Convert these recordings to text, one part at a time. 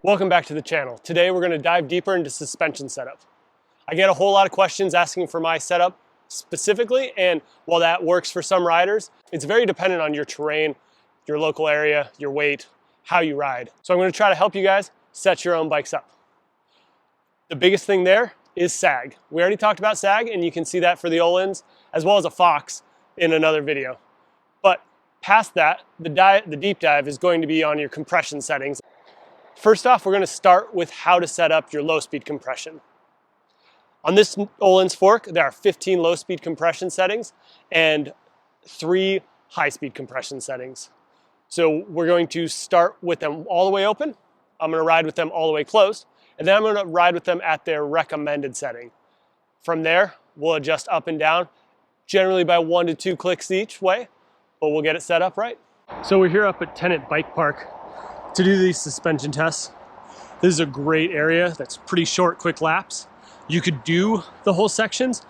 Welcome back to the channel. Today we're going to dive deeper into suspension setup. I get a whole lot of questions asking for my setup specifically, and while that works for some riders, it's very dependent on your terrain, your local area, your weight, how you ride. So I'm going to try to help you guys set your own bikes up. The biggest thing there is sag. We already talked about sag, and you can see that for the Ohlins as well as a Fox in another video. But past that, the deep dive is going to be on your compression settings. First off, we're going to start with how to set up your low-speed compression. On this Ohlins fork, there are 15 low-speed compression settings and 3 high-speed compression settings. So we're going to start with them all the way open. I'm going to ride with them all the way closed, and then I'm going to ride with them at their recommended setting. From there, we'll adjust up and down, generally by 1 to 2 clicks each way, but we'll get it set up right. So we're here up at Tenant Bike Park to do these suspension tests. This is a great area that's pretty short, quick laps. You could do the whole sections,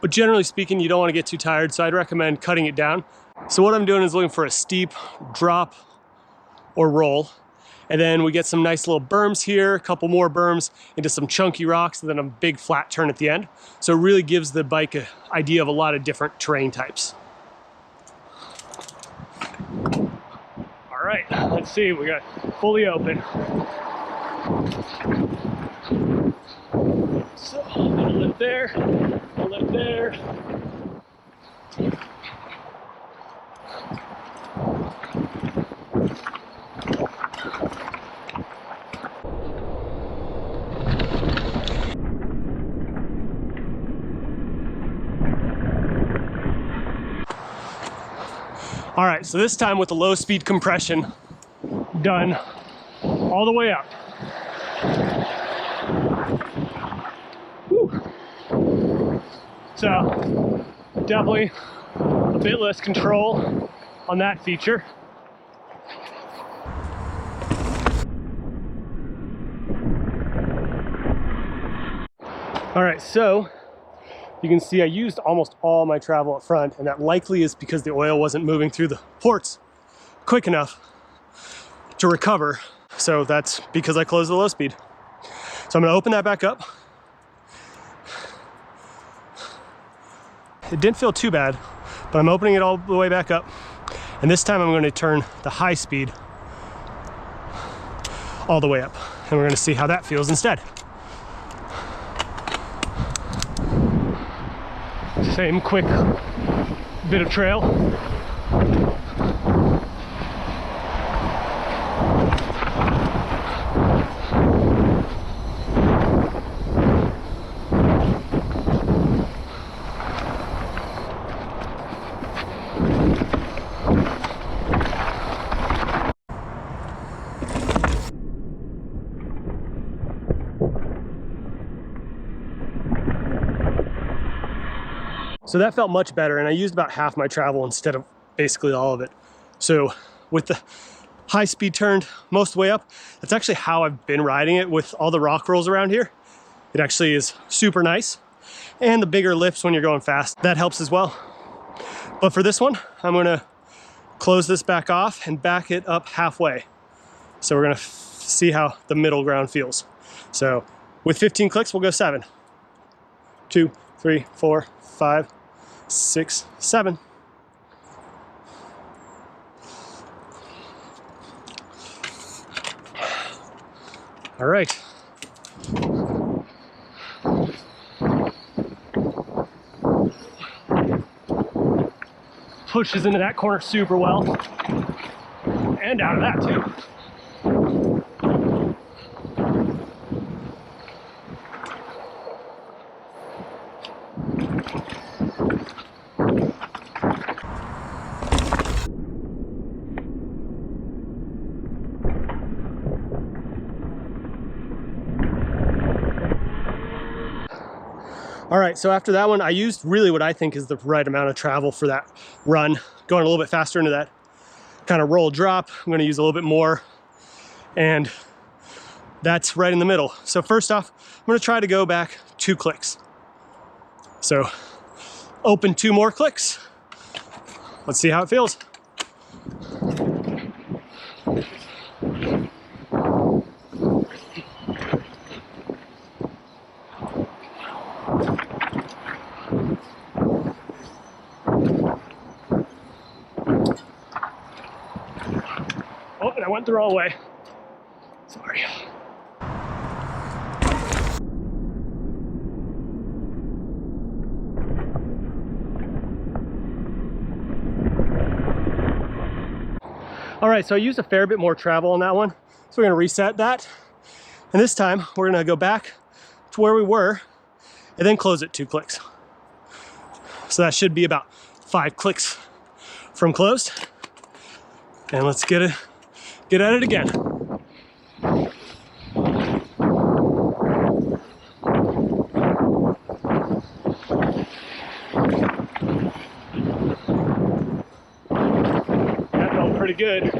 but generally speaking, you don't want to get too tired, so I'd recommend cutting it down. So what I'm doing is looking for a steep drop or roll, and then we get some nice little berms here, a couple more berms into some chunky rocks, and then a big flat turn at the end. So it really gives the bike an idea of a lot of different terrain types. All right, let's see, we got fully open. So, a little lift there, a lift there. All right, so this time with the low speed compression done all the way up. Whew. So definitely a bit less control on that feature. All right, so you can see I used almost all my travel up front, and that likely is because the oil wasn't moving through the ports quick enough to recover. So that's because I closed the low speed. So I'm gonna open that back up. It didn't feel too bad, but I'm opening it all the way back up. And this time I'm going to turn the high speed all the way up. And we're gonna see how that feels instead. Same quick bit of trail. So that felt much better, and I used about half my travel instead of basically all of it. So with the high speed turned most of the way up, that's actually how I've been riding it with all the rock rolls around here. It actually is super nice. And the bigger lifts when you're going fast, that helps as well. But for this one, I'm gonna close this back off and back it up halfway. So we're gonna see how the middle ground feels. So with 15 clicks, we'll go 7, 2, 3, 4, 5, 6, 7. All right. Pushes into that corner super well. And out of that too. All right, so after that one, I used really what I think is the right amount of travel for that run, going a little bit faster into that kind of roll drop. I'm gonna use a little bit more, and that's right in the middle. So first off, I'm gonna try to go back 2 clicks. So open 2 more clicks. Let's see how it feels. Oh, and I went the wrong way. Sorry. All right, so I used a fair bit more travel on that one. So we're gonna reset that. And this time we're gonna go back to where we were and then close it 2 clicks. So that should be about 5 clicks from closed. And let's get at it again. That felt pretty good.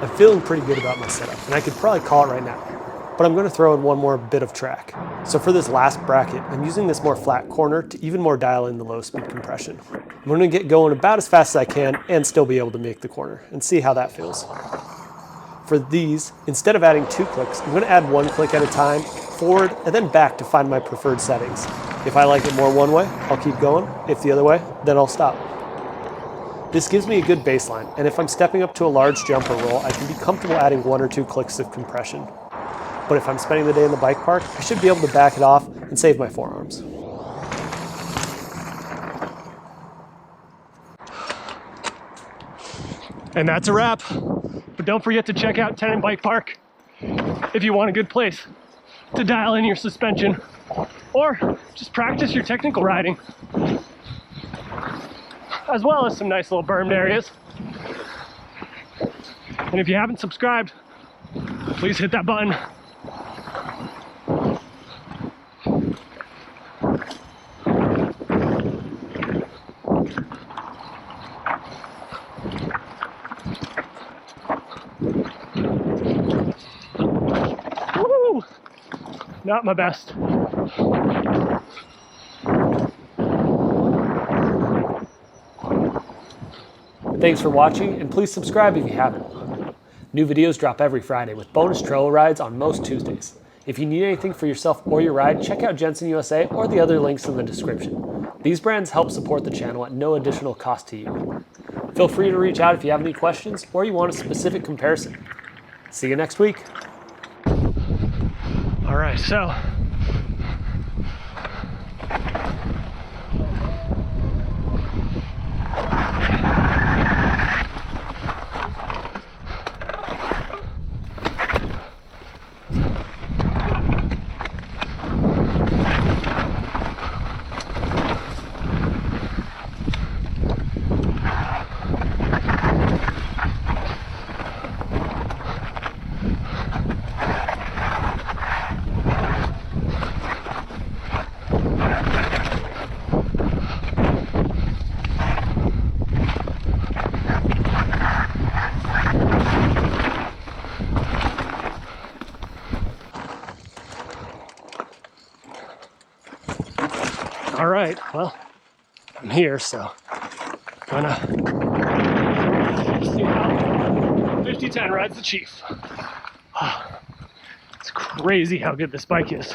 I'm feeling pretty good about my setup, and I could probably call it right now, but I'm going to throw in one more bit of track. So for this last bracket, I'm using this more flat corner to even more dial in the low speed compression. I'm going to get going about as fast as I can and still be able to make the corner and see how that feels. For these, instead of adding 2 clicks, I'm going to add 1 click at a time, forward and then back to find my preferred settings. If I like it more one way, I'll keep going. If the other way, then I'll stop. This gives me a good baseline, and if I'm stepping up to a large jump or roll, I can be comfortable adding 1 or 2 clicks of compression. But if I'm spending the day in the bike park, I should be able to back it off and save my forearms. And that's a wrap. But don't forget to check out Tenon Bike Park if you want a good place to dial in your suspension or just practice your technical riding, as well as some nice little bermed areas. And if you haven't subscribed, please hit that button. Woo! Not my best. Thanks for watching, and please subscribe if you haven't. New videos drop every Friday with bonus trail rides on most Tuesdays. If you need anything for yourself or your ride, check out Jensen USA or the other links in the description. These brands help support the channel at no additional cost to you. Feel free to reach out if you have any questions or you want a specific comparison. See you next week. All right, so all right, well, I'm here, so gonna see how 5010 rides the Chief. It's crazy how good this bike is.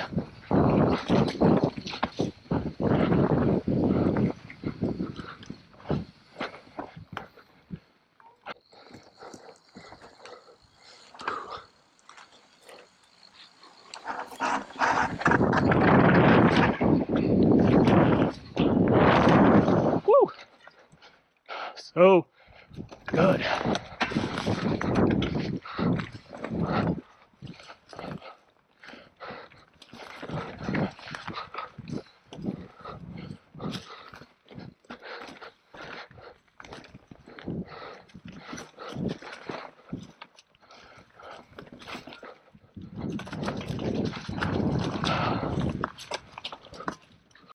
Woo! So good.